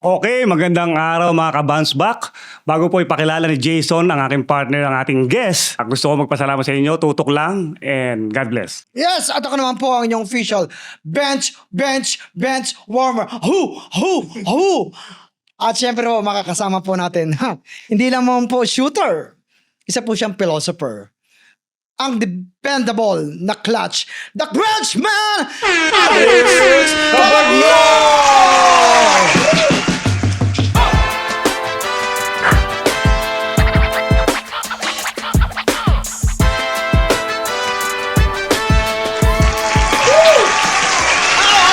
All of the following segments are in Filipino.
Okay, magandang araw mga ka-bounce back. Bago po ipakilala ni Jason ang aking partner, ang ating guest, gusto ko magpasalamat sa inyo, tutok lang, and God bless. Yes, at ako naman po ang inyong official bench warmer. Hu! At syempre po, makakasama po natin, hindi lang mo po shooter, isa po siyang philosopher. Ang dependable na clutch, the Crunch Man, Alex Cabagno!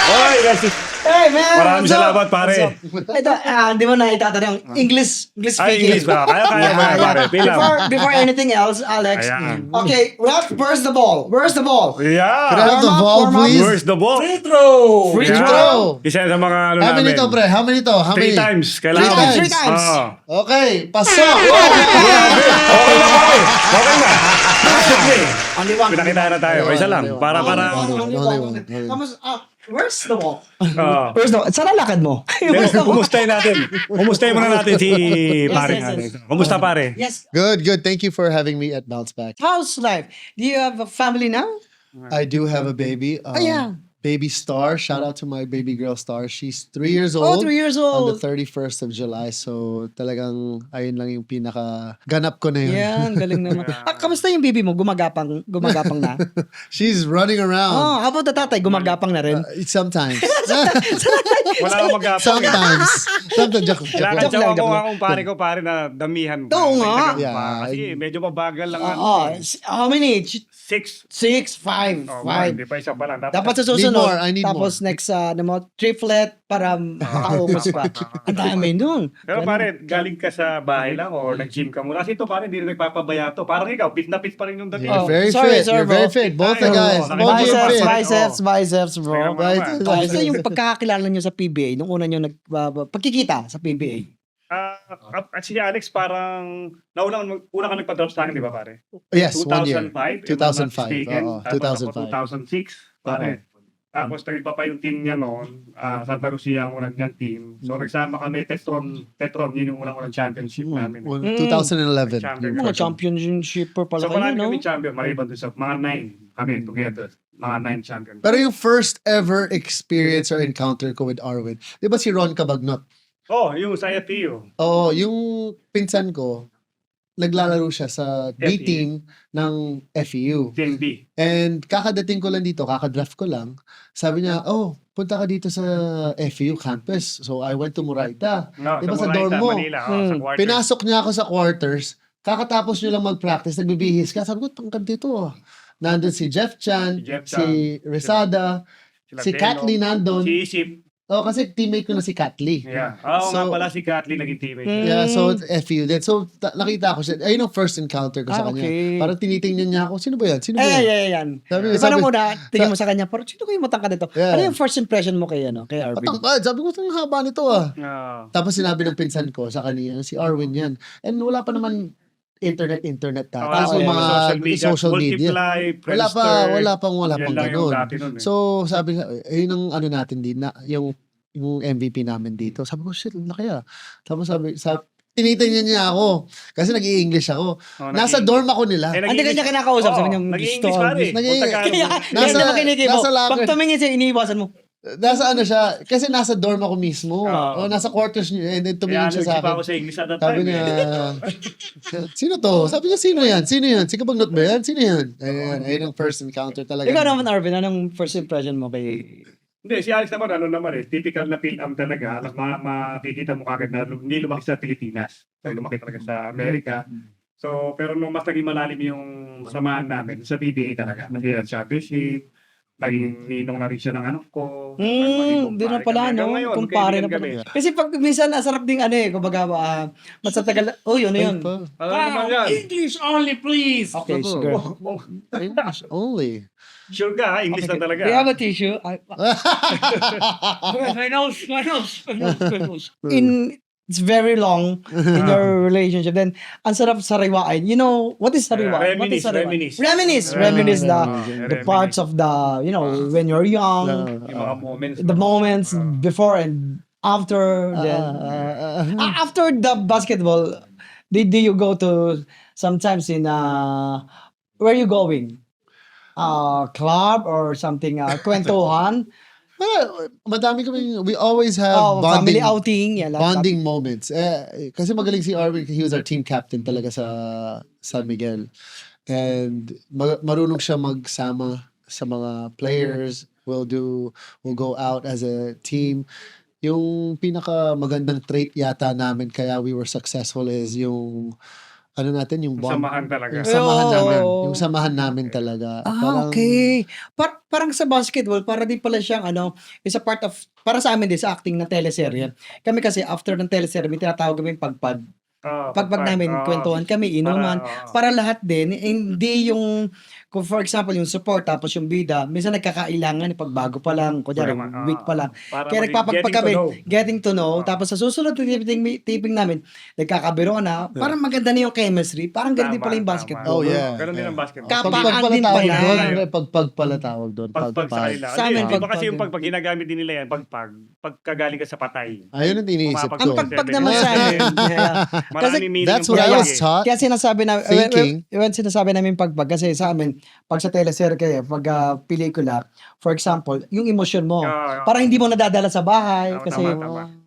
Hoy, guys, Hey man! maraming what's up? salamat pare. Ito, hindi mo na itatanong English speaking. English ba? Kaya mo yan pare. Pilam. Before anything else, Alex. Ayan. Okay, where's the ball? Yeah. Could I have the Warm up, ball, warm up. please? Where's the ball? Free throw! Free Yeah. throw! Isa sa mga ano How many namin. to, pre? How many to? How Three many? times. Kailangan. Three times. Okay, pasok! Okay na. Only one. Pinakita na tayo. Isa lang. Para. Only one. Tapos, where's the ball? Ah. Where's the ball? Saan ang lakad mo? Where's the ball? Kumustahin natin. Kumustahin muna natin si pare yes, natin. yes. Kumusta pare? Yes. Good. Thank you for having me at Bounce Back. How's life? Do you have a family now? I do have a baby. Yeah. Baby Star. Shout out to my baby girl Star. She's 3 years Oh, old. 3 years On the old. 31st of July. So, talagang ayun lang yung pinaka ganap ko na yun. Yan, galing naman. Kamusta yung baby mo? Gumagapang na? She's running around. Oh, how about the tatay? Gumagapang na rin? Sometimes. Wala akong mag-apang. Sometimes. Joke lang. Kailangan Joke lang. akong pare ko pare na damihan pa. Oo nga. Dagdagan pa. Yeah. Kasi medyo mabagal lang. How many? 6. 6, 5, Oh, 5. hindi pa isa pa lang. Dapat sa Need susunod. more, I need Tapos next, triplet para makaubos pa. Ang dami nun. Pero pare, galing ka sa bahay lang or nag-gym ka muna. Kasi ito pare, hindi rin nagpapabaya to. Parang ikaw, fit na fit pa rin yung dati. Oh, Very sorry, fit. sorry, You're very bro. fit. Both the Ay, guys. oo. Both you Biceps, fit. Biceps, bro. Right. Kamusta yung pagkakakilala nyo sa PBA nung una nyo pagkikita sa PBA? At si Alex parang una ka nagpa-drop sa akin, di ba pare? Yes, 1 year. 2005. 2005, oo, 2005. 2005. 2006, pare. Tapos nagpa pa yung team niya noon, Santa Lucia ang unang niyang team. So nagsama kami, Petron, yun yung unang championship namin. 2011. Champion. Mga championshipper pala So kayo, marami no? kami champion, maliban doon sa mga 9 kami together. Mga 9 champion. Pero yung first ever experience or encounter ko with Arwin, di ba si Ron Cabagnot? Oh, yung sa FPU. Oo, yung pinsan ko, naglalaro siya sa FEU. B-team ng FEU. Team B. And kakadating ko lang dito, kakadraft ko lang, sabi niya, punta ka dito sa FEU campus. So I went to Murayta. No, Di ba sa Moraita, dorm mo? Manila, sa quarters. Pinasok niya ako sa quarters, kakatapos niyo lang mag-practice, nagbibihis ka. Sabi ko, tangkad dito. Nandun si Jeff Chan, Si Jeff si Rizada, Sila si Telo, Kathleen nandun. Si Isip. Kasi teammate ko na si Kathleen. Yeah. Oo nga So- pala si Kathleen naging teammate. Yeah, so FEU din. So nakita ko siya. Ayun ang first encounter ko sa kanya. Okay. Parang tinitingnan niya ako. Sino ba yan? Sino ba yan? Yan. Sabi- Di ba nung sabi- una, tingin mo sa kanya, parang sino kayo matangkad nito? Yeah. Ano yung first impression mo kay Arvin? Patangkad. Sabi ko, ang haba nito ah. Ah. Tapos sinabi ng pinsan ko sa kanina, si Arwin yan. And wala pa naman internet ta. Wala Tapos pa mga social media. Multiply, Wala Friendster. pang Yan lang yung ganun. dati nun eh. So sabi nga, ayun ang ano natin din na yung MVP namin dito. Sabi ko, shit, na kaya. Tapos sabi tinitingnan niya ako. Kasi nag-i-English ako. Oh, Nasa dorm ako nila. Hindi ka niya kinakausap. Sabi niya, nag-English gusto. pare. Nag-i- Kaya Nasa- naman kinikibo. nasa locker. Pag tumingin siya, iniiwasan mo. Nasa ano siya, kasi nasa dorm ako mismo. Oo. Nasa quarters niya. And then tumingin siya sa pa akin. ako sa English at that Sabi time. niya, sino to? Sabi niya, sino yan? Sino yan? Si Cabagnot ba yan? Sino yan? Ayun ang first encounter talaga. Ikaw naman, Arvin, anong first impression mo kay... Hindi, si Alex naman, typical na Phil-Am talaga. Makikita mo kagad na hindi lumaki sa Pilipinas. So, lumaki talaga sa Amerika. So, pero nung mas naging malalim yung samahan namin sa PBA talaga. Naging championship, naging ninong na rin siya ng ano ko. Hindi na pala, no? Kumpare na pala. Kasi pag minsan, asarap ding kumbaga, masatagal, ano yun? English only, please. Okay, sige. English only. Sure ka, ha? English lang talaga. Do you have a tissue? My nose. It's very long in your relationship. Then, ang sarap sariwain. You know, what is sariwa? What is Reminisce. Reminisce the parts of the, when you're young, Yung mga moments. the moments before and after after the basketball, did you go to sometimes in where you going? Club or something, kwentuhan? Well, madami kami, we always have Oh, family bonding outing. Yeah, bonding moments. Kasi magaling si Arvin, he was our team captain talaga sa San Miguel. And marunong siya magsama sa mga players. We'll go out as a team. Yung pinaka magandang trait yata namin kaya we were successful is yung ano natin, yung bond. Samahan talaga. Yung samahan namin. Oo. Yung samahan namin talaga. Okay. Parang sa basketball, para din pala siyang is a part of, para sa amin din, sa acting ng teleserye. Kami kasi, after ng teleserye, may tinatawag kami pagpag. Pagpag namin, kwentuhan kami, inuman. Para lahat din, hindi yung, kung for example, yung support, tapos yung bida, minsan nagkakailangan, pag bago pa lang, kunyari, week pa lang. Kaya nagpapagpag kami, getting to know, tapos sa susunod na taping namin, nagkakabiro na, parang maganda na yung chemistry, parang ganun din pala yung basketball. Oh, yeah. Ganun din ang basketball. Kapaan Pagpag din pala tawag pala. doon. Pagpag pala tawag doon. Pagpag sa kanila. Sa amin, Di ba pagpag kasi yung din. pagpag ginagamit din nila yan, pagkagaling ka sa patay. Ayun ang iniisip Ang ko. pagpag naman sa amin, Maraming meaning That's yung what I Yeah, was taught. kaya sinasabi na Thinking. when sinasabi namin pagpag kasi sa amin pag sa teleserye kaya pag pelikula, for example, yung emosyon mo parang hindi mo nadadala sa bahay kasi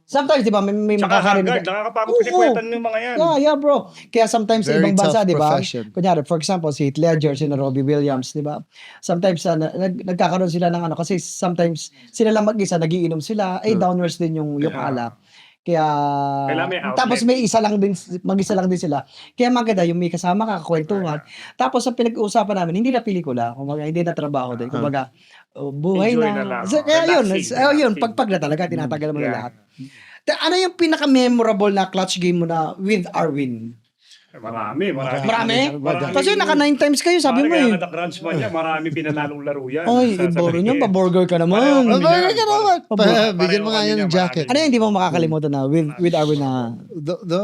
sometimes 'di ba may Tsaka makakarinig. hagard, nakakapagod Oo. pinagkwetan ng mga yan. Yeah, bro. Kaya sometimes sa Very ibang bansa, tough 'di ba? profession. Kunyari, for example, si Heath Ledger, si Robbie Williams, 'di ba? Sometimes nagkakaroon sila ng kasi sometimes sila lang mag-isa nagiinom sila, downwards din yung alak. Kaya Kailangan may outlet. tapos may isa lang din mag-isa lang din sila. Kaya maganda yung may kasama kakakwentuhan. Tapos ang pinag-uusapan namin hindi na pelikula, kumbaga hindi na trabaho din. Kumbaga buhay Enjoy na. na lang. So, kaya yun, Relaxing. pagpag na talaga tinatagal mo na Yeah. lahat. Ano yung pinaka-memorable na clutch game mo na with Arwin? Marami. Marami? Kasi naka 9 times kayo, sabi mo Kaya eh. na-crunch man niya, marami pinanalong laro yan. Ay, Sa boro Miguel. nyo, paburger ka naman. Pareho kami Burger yan. ka naman. Pareho Bigyan mo nga kami yan ng niya, jacket. Ano yung hindi mo makakalimutan na with Arwin na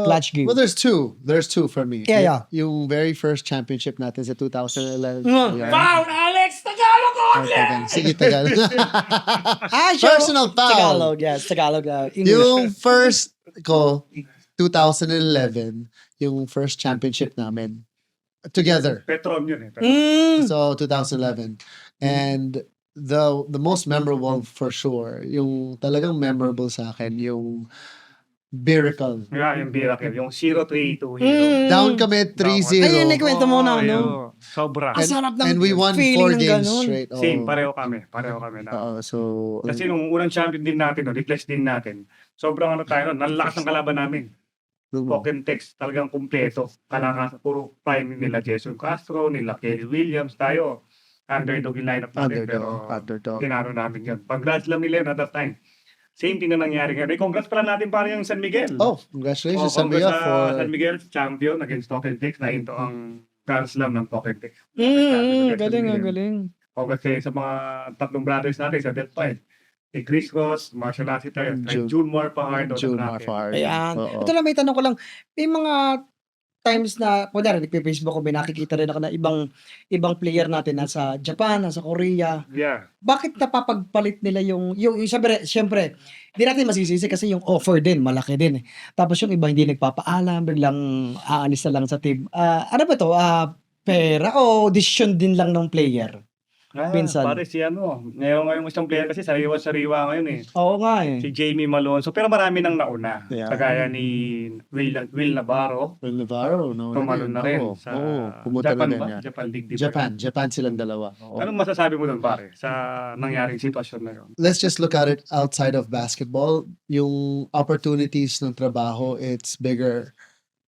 clutch game? Well, there's two. There's two for me. Yeah. Yung very first championship natin sa 2011. Mm. Yeah. Foul, Alex! Tagalog only! Sige, Tagalog. Sure. Personal foul. Tagalog, yes. Tagalog. English. Yung first ko, 2011, yung first championship namin. Together. Petron yun eh. So 2011. And the most memorable for sure, yung talagang memorable sa akin, yung Miracle. Yeah, yung Miracle. Yung 0-3-2 hero. Down kami 3-0. Ayun, ikwento mo na, no? Sobra. Ang sarap ng And we won 4 feeling ng games ganun. straight. Oh. Same, pareho kami. Na. So, Kasi nung unang champion din natin, replace din natin, sobrang tayo nun, nalakas ng kalaban namin. Pokken text, talagang kumpleto. Kalakas, puro prime nila Jason Castro, nila Kelly Williams, tayo. Underdog yung lineup natin, pero underdog. tinaro namin yun. Pag-grad lang nila yun at that time. Same thing na nangyari ngayon. Congrats pala natin para yung San Miguel. Oh, congratulations San Congrats Miguel sa for San Miguel, champion against Pokken text na ito ang Grand Slam ng Pokken text. Galing. Congrats sa mga tatlong brothers natin sa Delta. Si Chris Ross, Marshall Lassiter, kay June Marfahard. June Marfahard. Ayan. Oo. Ito lang, may tanong ko lang. May mga times na, kunyari, nagpe-Facebook ko, may nakikita rin ako na ibang player natin nasa Japan, nasa Korea. Yeah. Bakit napapagpalit nila yung siyempre, hindi natin masisisi kasi yung offer din, malaki din eh. Tapos yung iba hindi nagpapaalam, biglang aalis na lang sa team. Ano ba to? Pera o decision din lang ng player? Minsan. Pare si ngayon isang player kasi sariwa ngayon eh. Oo nga eh. Si Jamie Malonzo, pero marami nang nauna. Yeah. Kagaya ni Will Navarro, Will Navarro, no? tumalon na rin sa pumunta Japan na din ba? yan. Japan League, di ba? Japan silang dalawa. Oo. Anong masasabi mo doon pare sa nangyaring sitwasyon na yun? Let's just look at it outside of basketball. Yung opportunities ng trabaho, it's bigger.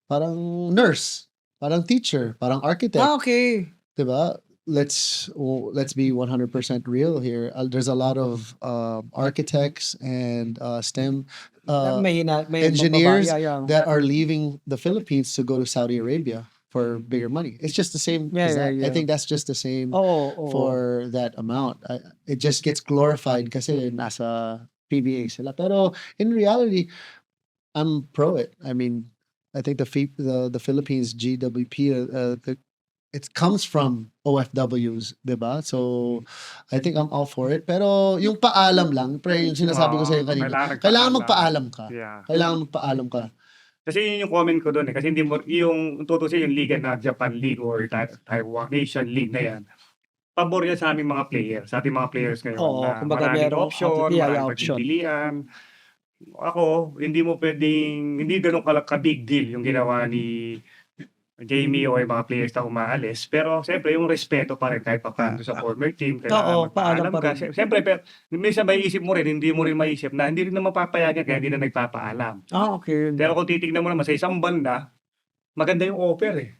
Parang nurse, parang teacher, parang architect. Okay. Diba? Let's be 100% real here. There's a lot of architects and STEM may engineers yeah. that are leaving the Philippines to go to Saudi Arabia for bigger money. It's just the same. Yeah, as that. yeah. I think that's just the same Oo. for that amount. It just gets glorified kasi nasa PBA sila. Pero in reality, I'm pro it. I mean, I think the Philippines GWP, the it comes from OFWs, 'di ba? So I think I'm all for it. Pero yung paalam lang, yung sinasabi ko sa iyo kanina, kailangan magpaalam ka. Yeah. Kailangan magpaalam ka. Kasi yun yung comment ko doon eh. Kasi hindi mo, yung tutusin yung liga na Japan League or Taiwan Nation League na yan, pabor yan sa aming mga players, sa ating mga players ngayon. Oo, na kumbaga maraming merong option, yeah, maraming option. pagpipilian. Ako, hindi mo pwedeng, hindi ganun ka-big deal yung ginawa ni Jamie o yung mga players na umaalis. Pero siyempre, yung respeto pa rin kahit pa paano sa former team. Oo, paalam magpaalam pa ka. rin. Siyempre, pero minsan maiisip mo rin, hindi mo rin maiisip na hindi rin na mapapayagan kaya hindi na nagpapaalam. Okay. Pero kung titignan mo naman sa isang banda, maganda yung offer eh.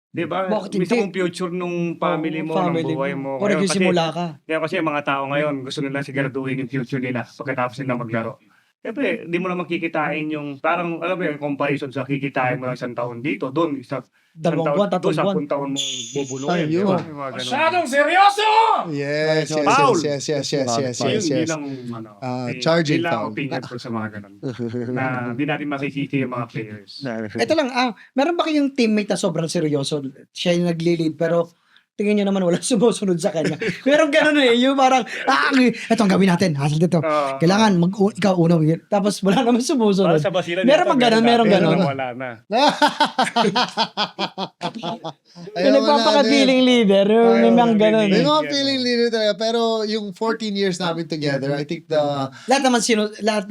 Di ba? Bakit Minsan hindi? kung future nung family mo, ng buhay mo. Kung Ngayon, nagsisimula ka. Kaya kasi ang mga tao ngayon, gusto nila siguraduhin yung future nila pagkatapos nila maglaro. Siyempre, hindi mo naman kikitain yung, parang, alam mo yung comparison sa kikitain mo lang isang taon dito, doon, isang Dalawang buwan, tatlong buwan. 10 taon mong bubuluhin. Ayun. Di ba? Yung mga ganun. Masyadong seryoso! Yes, yes, Foul! yes, yes, yes, yes, So, yun, yes, yes. yun ang, ano, Charging yun lang ang foul. opinion ko sa mga ganun. Na hindi natin makikita yung mga players. Ito lang, meron ba kayong teammate na sobrang seryoso? Siya yung nagli-lead, pero tingin nyo naman wala sumusunod sa kanya. Meron ganun eh, yung parang, ito ang gawin natin, hassle dito. Kailangan, ikaw una. Tapos wala naman sumusunod. Para sa basilan Meron yata, bang ganun, meron dati, ganun. Wala na. May nagpapaka-feeling leader, may mga ganun. May eh. mga feeling leader talaga. Pero yung 14 years namin together, I think Lahat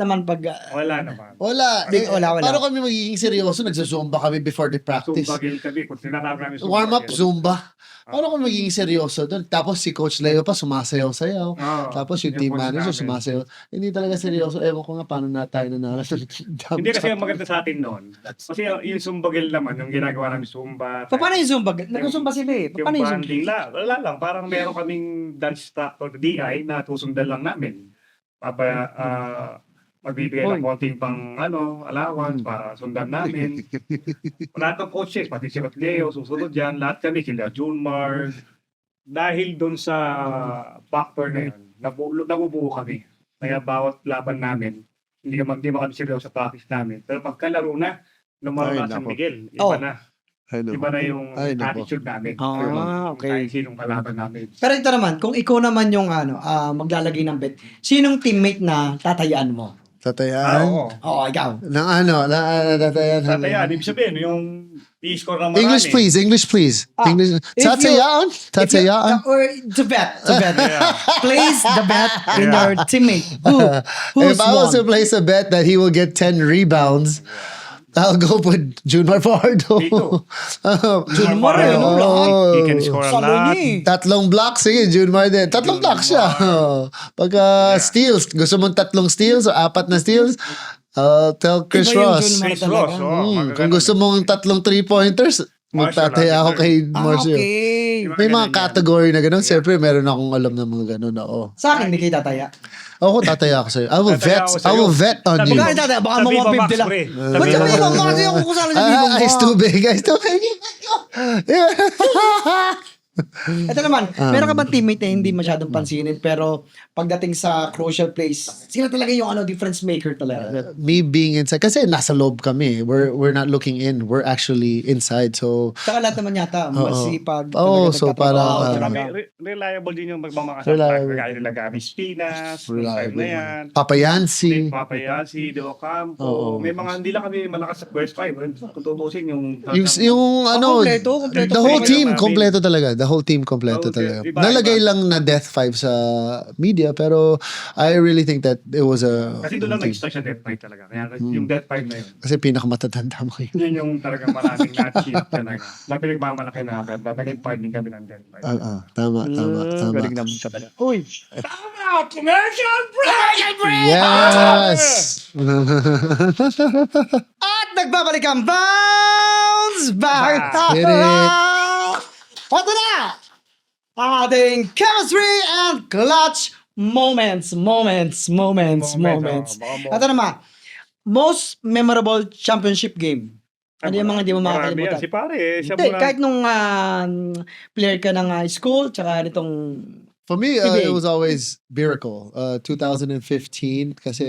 naman pag, Wala naman. wala. Wala. Paano kami magiging seryoso? Nagsusumba kami before the practice. Zumba game kami. Kung tinatawag namin Zumba Warm up, game. Zumba. Paano kami magiging seryoso doon? Tapos si Coach Leo pa sumasayaw-sayaw. Oo. Tapos yung team coach manager namin. sumasayaw. Hindi talaga seryoso. Ewan ko nga paano na tayo nanalo. Hindi kasi ang maganda sa atin noon. Kasi yung Zumba game naman, yung ginagawa namin Zumba. paano yung Zumba? Nag-Zumba sila eh. Yung Paano yung Zumba? banding wala lang. Parang meron kaming dance instructor, DI, na tusundan lang namin. Magbibigay ng konting pang allowance para sundan namin. Lahat ng coaches, pati si Leo, susunod dyan. Lahat kami, sila Junmar. Dahil doon sa factor na yun, nabubuo kami. Kaya bawat laban namin, hindi kami seryoso sa practice namin. Pero pagkalaro na, lumaro Ay, na San nako. Miguel. Oh. Iba na yung Ay, nako. attitude namin. Okay. Kahit sinong kalaban namin. Pero ito naman, kung ikaw naman yung maglalagay ng bet, sinong teammate na tatayaan mo? Tatayaan? Oo. Oo, ikaw. Tatayaan. Tataya, ibig sabihin, yung i-score ng marami. English please. English. if Tatayaan? Tatayaan? Or to bet. Place the bet in your teammate. Who's If I was to won? place a bet that he will get 10 rebounds, I'll go with Junmar Fajardo. Dito. Junmar, ano lahat? He can score a Salo lot. niya eh. Tatlong blocks, sige, Junmar din. Tatlong blocks siya. Pagka steals, gusto mong tatlong steals o apat na steals, tell Chris Iba yung Ross. Junmar Chris Ross, talaga. Kung gusto mong tatlong 3-pointers, magtataya ako kay Marcio. Okay. May mga category na gano'n. Siyempre, meron akong alam ng mga gano'n. Oo. Sa akin, hindi kayo tataya. Ako tataya ako sa'yo. I will vet on you. Baka tataya, baka mga 50 lang. Ba't sabi mo, baka di ako kusala sa bibong mo? Ice too big. Ice too big. Ito naman, meron ka bang teammate na hindi masyadong pansinin pero pagdating sa crucial plays, sila talaga yung difference maker talaga. Me being inside. Kasi nasa loob kami. We're not looking in. We're actually inside. So, Saka lahat naman yata, masipag. Oo, talaga so nagtatrabaho, parang, talaga. Reliable din yung magmamakasama. Reliable. Kagaya nila Gabby Spinas, Reliable. na yan. Papayansi. Papayasi, De Ocampo. Oo. May mga hindi lang kami malakas sa first five. Kung tutusin yung... Yung ano, kompleto the whole kompleto team namin. kompleto talaga. The whole team kompleto Okay, talaga. iba, Nalagay iba. lang na Death 5 sa media pero I really think that it was a Kasi doon lang team. nag-start siya Death 5 talaga. Kaya yung Death 5 na yun. Kasi pinakamatatanda mo yun. Yun yung talagang maraming na-achieve talaga. Labi nagmamalaki na kami. Naging part din kami ng Death 5. Tama. Uy, Tama! Commercial break! Yes! at nagbabalik ang Bounce Back! Hit it. Ito na! Ang ating chemistry and clutch moments. Ito naman, most memorable championship game. Ano yung mga hindi mo makakalimutan? Si pare, siya Hindi, muna. kahit nung player ka ng school, tsaka nitong For me, PBA. it was always Miracle. 2015 kasi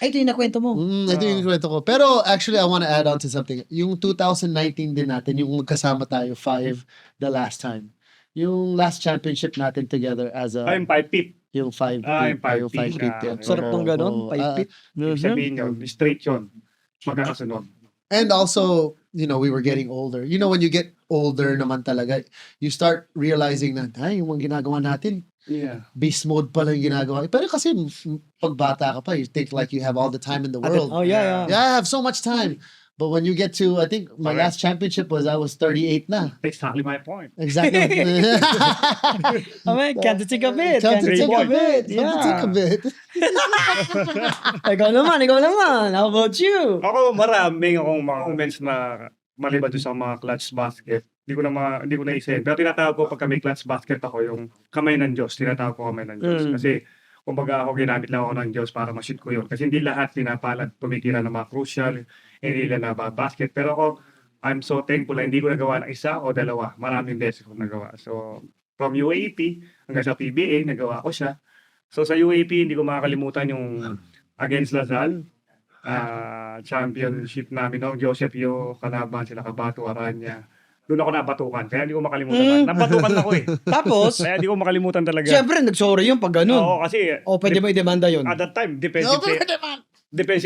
Ay, ito yung nakwento mo. Ito yung kwento ko. Pero actually, I want to add on to something. Yung 2019 din natin, yung magkasama tayo, 5 the last time. Yung last championship natin together as a... Ay, yung 5 feet. yung 5 yung five yung 5 feet feet. na- yeah. Sarap ng ganon, Oo, 5 feet. Ibig sabihin yun, straight yun. Magkakasunod. And also, you know, we were getting older. You know, when you get older naman talaga, you start realizing na, ay, yung mga ginagawa natin, Yeah. beast mode pala yung ginagawa. Pero kasi, pag bata ka pa, you think like you have all the time in the world. Oh, yeah. Yeah, I have so much time. But when you get to, I think my Correct. last championship was I was 38 na. Exactly my point. Exactly. I mean, can't take a bit. Come to Can't take take a a bit. bit. Come to take a Yeah. bit. Ikaw naman. How about you? Ako, maraming akong mga comments na maliban doon sa mga clutch basket. Hindi ko naisip. Pero tinatawag ko pagka may clutch basket ako, yung kamay ng Diyos. Tinatawag ko kamay ng Diyos. Kasi, kumbaga ako, ginamit lang ako ng Diyos para ma-shoot ko yun. Kasi hindi lahat pinapalad tumikira ng mga crucial, hindi lang na basket. Pero ako, I'm so thankful na hindi ko nagawa ng isa o dalawa. Maraming beses ko nagawa. So, from UAP hanggang sa PBA, nagawa ko siya. So, sa UAP, hindi ko makakalimutan yung against Lazal. Championship namin noong Joseph yung kalaban sila Kabato Aranya. Doon ako nabatukan. Kaya hindi ko makalimutan. Nabatukan ako eh. Tapos, Kaya hindi ko makalimutan talaga. syempre, nag-sorry yun pag ganun. Oo, kasi O pwede mo i-demanda yun. at that time, defensive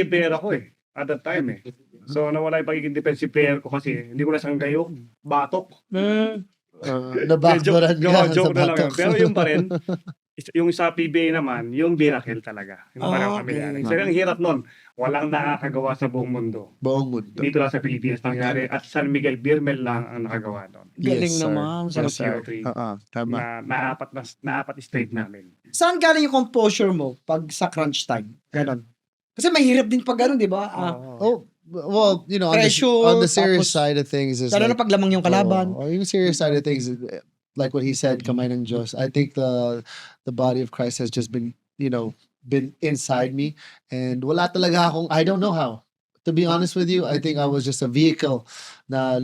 player ako eh. At that time eh. So, nawala yung pagiging defensive player ko kasi hindi ko na siyang gayo. Batok. Nabackdooran ka Joke sa na lang yun. batok. Pero yung pa rin, yung sa PBA naman, yung miracle talaga. Yung parang Okay. pamilyari. So, ang hirap nun. Walang nakakagawa sa buong mundo. Buong mundo. Dito lang sa Pilipinas nangyari. At San Miguel Birmel lang ang nakagawa nun. Galing Yes, sir. naman. Yes, sir. Three. Tama. Na-apat straight namin. Saan galing yung composure mo pag sa crunch time? Ganon. Kasi mahirap din pag ganon, di ba? Oh, well, you know, Pressure, on the serious tapos- side of things is Lalo na like, pag lamang yung kalaban. yung serious side of things, like what he said, kamay ng Diyos. I think the body of Christ has just been, you know, been inside me, and wala talaga akong, I don't know how. To be honest with you, I think I was just a vehicle na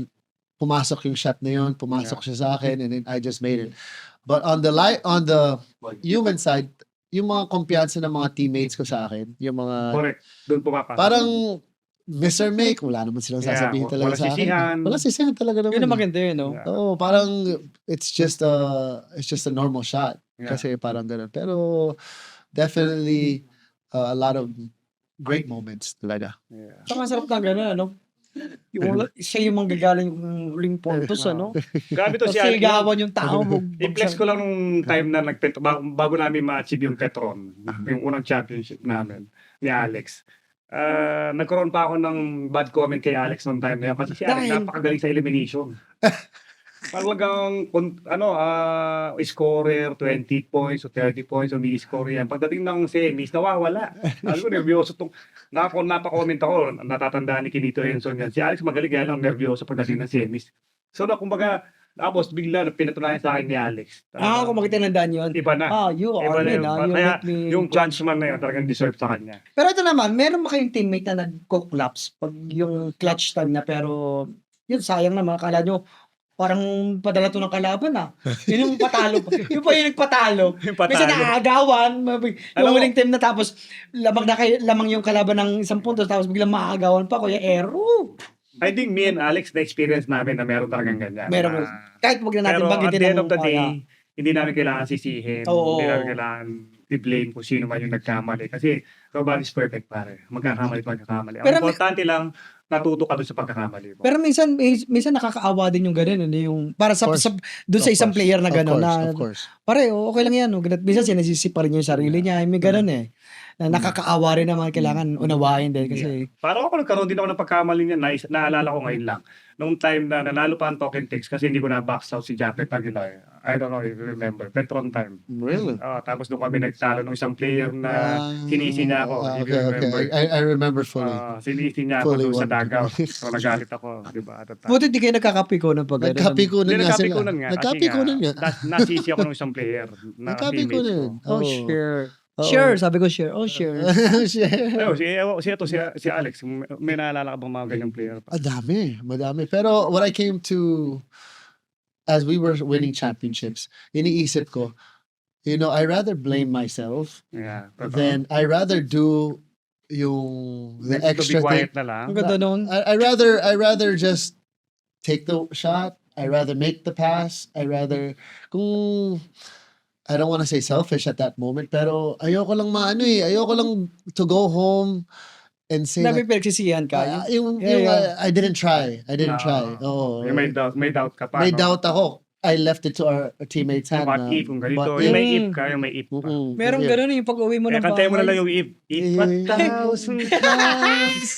pumasok yung shot na yun, pumasok siya sa akin, and then I just made it. But on the human side, yung mga kumpiyansa ng mga teammates ko sa akin, yung mga Correct. Doon pumapasok. parang Mr. Make, wala naman silang Yeah, sasabihin talaga wala sa akin. sisihan. Wala sisihan talaga naman. Yun ang eh. maganda yun, no? Yeah. Oo, parang it's just a normal shot. Yeah. Kasi parang ganun. Pero definitely a lot of great moments talaga. Yeah. Saka sarap na gano'n, ano? Yung, siya yung manggagaling yung huling puntos, ano? Grabe to si Kasi Alex. gawan yung tao. I-flex ko lang nung time na bago namin ma-achieve yung Petron, yung unang championship namin ni Alex. Nagkaroon pa ako ng bad comment kay Alex nung time na yun kasi si Alex Dahil? napakagaling sa elimination. Talagang scorer 20 points o 30 points o score yan. Pagdating ng semis, nawawala. Ano, nervyoso tong napa-comment ako, natatandaan ni Kinito Enson yan. Si Alex magaling kaya lang nervyoso pagdating ng semis. So kumbaga, tapos bigla pinatunayan sa akin ni Alex. Kung magtinandaan yun. Iba na. You Iba are na in, yun. You Kaya make me... yung judgment na yun talagang deserve sa kanya. Pero ito naman, meron ba kayong teammate na nagko-collapse pag yung clutch time na pero yun, sayang naman. Akala nyo, parang padala to ng kalaban Yun yung patalo. Yung pa yung nagpatalo. Yung patalo. Minsan nakagawan. Alam Yung mo- huling time na tapos lamang yung kalaban ng 1 puntos tapos biglang maagawan pa. Kuya Ero. I think me and Alex na-experience namin na meron talagang ganyan. Meron. Kahit wag na natin Pero at banggitin the end ng- of the day, yeah. hindi namin kailangan sisihin. Oo. Hindi namin kailangan i-blame kung sino man yung nagkamali. Kasi nobody's perfect, pare. Magkakamali. Ang Pero importante lang, natuto ka doon sa pagkakamali mo. Pero minsan nakakaawa din yung ganun, ano, yung para sa, Of course. doon sa Of isang course. player na gano'n Of na course. pare, okay lang yan. No? Minsan sinasisi pa rin yung sarili niya. May gano'n eh. Na nakakaawa rin naman, kailangan unawain din kasi Parang ako nagkaroon din ako ng pagkamali niya. Naalala ko ngayon lang. Nung time na nanalo pa ang token text kasi hindi ko na box out si Japet Aguilar. I don't know if you remember. Petron time. Really? Tapos nung kami nagtalo ng isang player na sinisi niya ako. If you remember. Okay. I remember fully. Sinisi niya ako Fully doon sa won. dugout. So nagalit ako. Diba? At that time. buti di kayo nagkakapiko ng pag Nagkapikunan Hindi, nga sila. nagkapikunan nga. Nagkapikunan nga. Nasisi ako ng isang player. Na Nagkapikunan. teammates ko. Oh, share. Share, sabi ko share. Oh, share. Share. Ayun, si Alex, may naalala ka bang mga ganyang player pa? Madami. Pero what I came to, as we were winning championships, iniisip ko, you know, I rather blame myself Yeah. totoo. than I rather do the To be extra thing. quiet na lang. Ang ganda nun. I rather just take the shot. I rather make the pass. Kung I don't want to say selfish at that moment, pero ayoko lang ayoko lang to go home and say Nabi like, pinagsisihan ka. I didn't try. Oo. Yung may doubt ka pa. May no? doubt ako. I left it to our teammates hand. What if, kung ganito. but Yung if- may if ka, yung may if pa. Meron ganun yung pag-uwi mo Kaya ng kantayin mo na lang bahay. yung if. If Yeah. 1,000 times.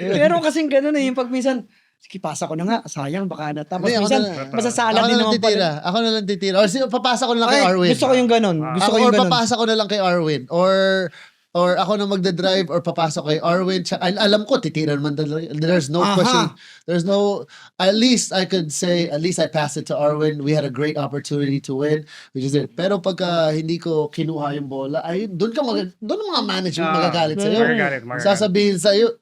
Meron kasing ganun yung pag minsan, sige, pasa ko na nga, sayang, baka na. Tapos Hindi, ako minsan, na- masasala Ako din na lang naman titira. pala. Ako na lang titira. Or papasa ko na lang kay Ay, Arwin. gusto ko yung ganun. Gusto ko Or yung ganun. papasa ko na lang kay Arwin. Or ako na magdadrive or papasa ko kay Arwin. Alam ko, titira naman talaga. There's no Aha. question. There's no, at least I could say, at least I passed it to Arwin. We had a great opportunity to win, which is it. Pero pagka hindi ko kinuha yung bola, ay, doon mga management magagalit sa'yo. Magagalit. Sasabihin sa'yo,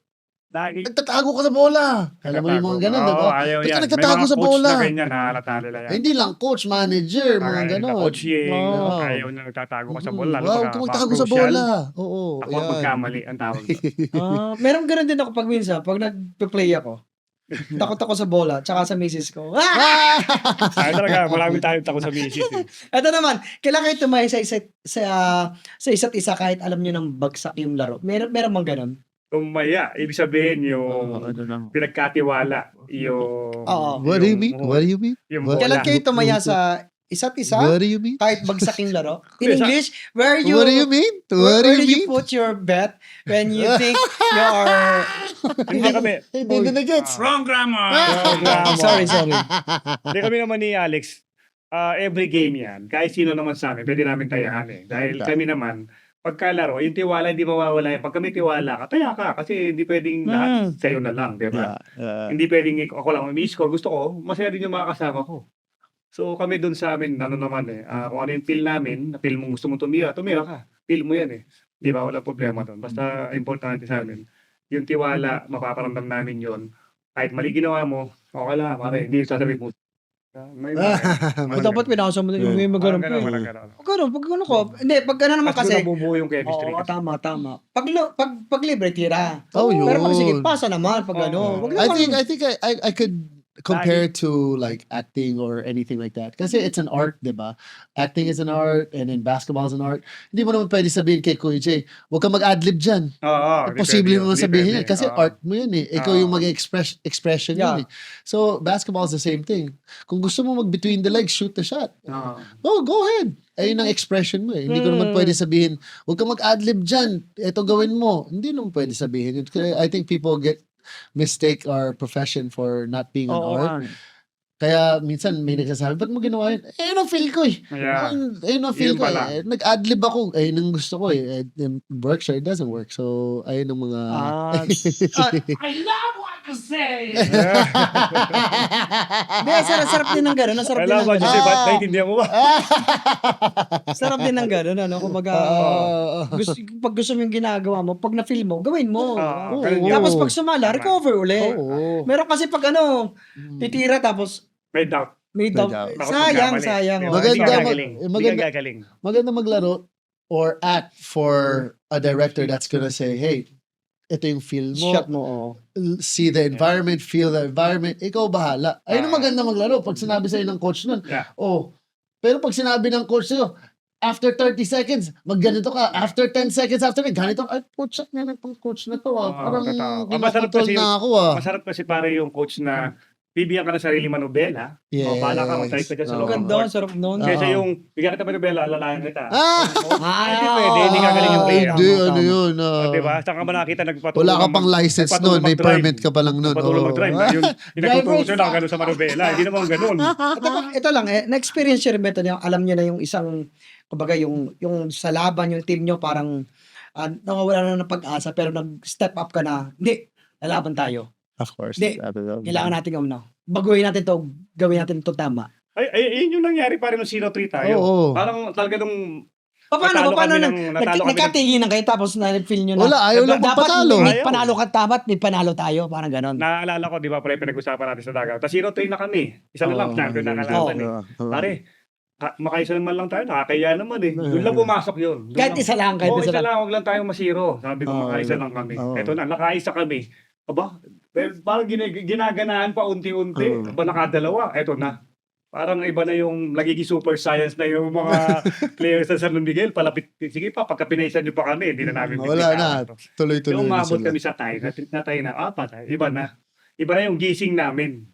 Lagi. nagtatago ka sa bola. Alam mo yung mga ganun, di ba? Oo, ayaw Ba't ka yan. nagtatago May mga sa coach bola? na ganyan, nahalata nila yan. Hindi lang coach, manager, mga ganun. Coaching, Oo. ayaw na nagtatago ka sa bola. Wow, kung magtago sa bola. Oo. Ako ang magkamali ang tawag doon. Meron ganun din ako pag minsan, pag nag-play ako, takot ako sa bola, tsaka sa misis ko. Ay talaga, marami tayong tako sa misis. Ito naman, kailangan kayo tumayo sa isa't isa kahit alam nyo nang bagsak yung laro. Meron bang ganun? Tumaya, ibig sabihin yung pinagkatiwala, yung... Oo. What do you mean? What do you mean? Yung What- Kailan bola. kayo tumaya sa isa't isa What do you mean? kahit bagsak yung laro? In Yes, English, where What do you mean? What do where you did you mean? put your bet when you think you are... Hindi kami. Hindi ko na gets. Wrong grammar. Sorry. Hindi kami naman ni Alex. Every game yan. Kahit sino naman sa amin, pwede namin tayahan eh. Dahil kami naman, pagkalaro, yung tiwala hindi mawawala. Pag kami tiwala ka, taya ka. Kasi hindi pwedeng lahat sa'yo na lang, di ba? Hindi pwedeng ako lang may-score. Gusto ko, masaya din yung mga kasama ko. So kami dun sa amin, ano naman eh, kung ano yung feel namin, na feel mo gusto mong tumira ka. Feel mo yan eh. Di ba? Wala problema dun. Basta importante sa amin. Yung tiwala, mapaparamdam namin yon. Kahit mali ginawa mo, okay lang, pare. Hindi sasabihin mo. May Dapat pinasa mo din yung game magano'n pa eh. Pag ano ko, hindi, pag ano naman Kasi kasi, nabubuo yung chemistry. oo, tama. Pag libre, tira. Oh, yun. Pero pag sige, pasa naman, pag ano. Wag I naman. think I could compare it to like acting or anything like that. Kasi it's an art, di ba? Acting is an art and then basketball is an art. Hindi mo naman pwede sabihin kay Kuya Jay, huwag ka mag-adlib dyan. Oo. Posible mo sabihin yan. Kasi Oo. art mo yan eh. Ikaw yung mag-expression Yeah. yun eh. So, basketball is the same thing. Kung gusto mo mag-between the legs, shoot the shot. Oo. Oh, go ahead. Ayun ang expression mo eh. Hindi ko naman pwede sabihin, huwag ka mag-adlib dyan. Ito gawin mo. Hindi naman pwede sabihin yun. Kaya I think people mistake our profession for not being an art. Kaya minsan may nagsasabi, ba't mo ginawa yun? Eh, yun ang feel ko eh. Yeah. Ayun ang feel Yun ko pala. eh. Nag-adlib ako. Ayun ang gusto ko eh. Works or it doesn't work. So, ayun ang mga... I love what you say. Hindi, sarap din ng gano'n. Sarap din Kailangan ng ba, gano'n. Jose, ba't naiintindihan mo ba? Sarap din ng gano'n, ano? Kumbaga, pag gusto mo yung ginagawa mo, pag na-feel mo, gawin mo. Oo, ganun yun. Tapos pag sumala, recover ulit. Oo. Meron kasi pag ano, titira tapos May doubt. may May doubt. doubt. Baka Sayang. magkamali. oh. Maganda Hindi ka mag- gagaling. Hindi maganda- ka gagaling. Maganda maglaro or act for a director that's gonna say, hey, ito yung feel mo. Shot mo, oo. See the environment, feel the environment. Ikaw bahala. Ayun ang maganda maglaro. Pag sinabi sa'yo ng coach nun, Yeah. oh, pero pag sinabi ng coach sa'yo, after 30 seconds, magganito ka. After 10 seconds after that, ganito. Ay, coach na itong coach na to. Oo, Parang totoo. kinakontrol Masarap kasi na ako ah. Masarap kasi pare yung coach na bibigyan ka ng sarili manobela. Yes. O, bahala ka, mag-type ka dyan sa Oo. loob. Ganda, sarap nun. Kaysa Oo. yung bigyan kita manobela, alalayan kita. Ah! Hindi pwede, hindi gagaling yung player. Hindi, Tama, ano tama. yun. O, diba? Saan ka ba nakita nagpatulong? Wala ka pang license nun. May permit ka pa lang nun. Patulong Oo. mag-drive. Yung pinagtuturo siya lang ganun sa manobela. Hindi naman ganun. Ito lang, na-experience nyo rin ba ito niyo? Alam nyo na yung isang, kumbaga yung sa laban, yung team nyo parang nawawala na ng pag-asa pero nag-step up ka na, hindi, lalaban tayo. Of course. Hindi. Kailangan natin baguhin natin to, gawin natin to tama. Ay, yun yung nangyari pare nung 0-3 tayo. Oo. Parang talaga nung Paano natalo kami ng- nagkatinginan kayo tapos na-feel nyo na? Wala, ayaw lang Dapat magpatalo. may Ayaw. panalo ka tapat, may panalo tayo, parang ganon. naalala ko, di ba, pre, pinag-usapan natin sa Davao. Tapos 0-3 na kami. Isa na lang, Oo. champion na kalaban eh. Pare, makaisa naman lang tayo, nakakaya naman eh. Doon lang pumasok yun. Doon Kahit lang. isa lang, kahit Oo, isa lang. huwag lang tayong masiro. Sabi ko, makaisa lang kami. Oo. Eto na, nakaisa kami. Aba, parang ginaganaan pa unti-unti. Aba, nakadalawa. Eto na. Parang iba na yung nagiging super science na yung mga players sa San Miguel. Palapit, sige pa, pagka pinaisan nyo pa kami, hindi na namin Wala na. bibitawan. Tuloy-tuloy Yung na umabot sila. kami sa tie, natay na, patay. Iba na. Iba na yung gising namin.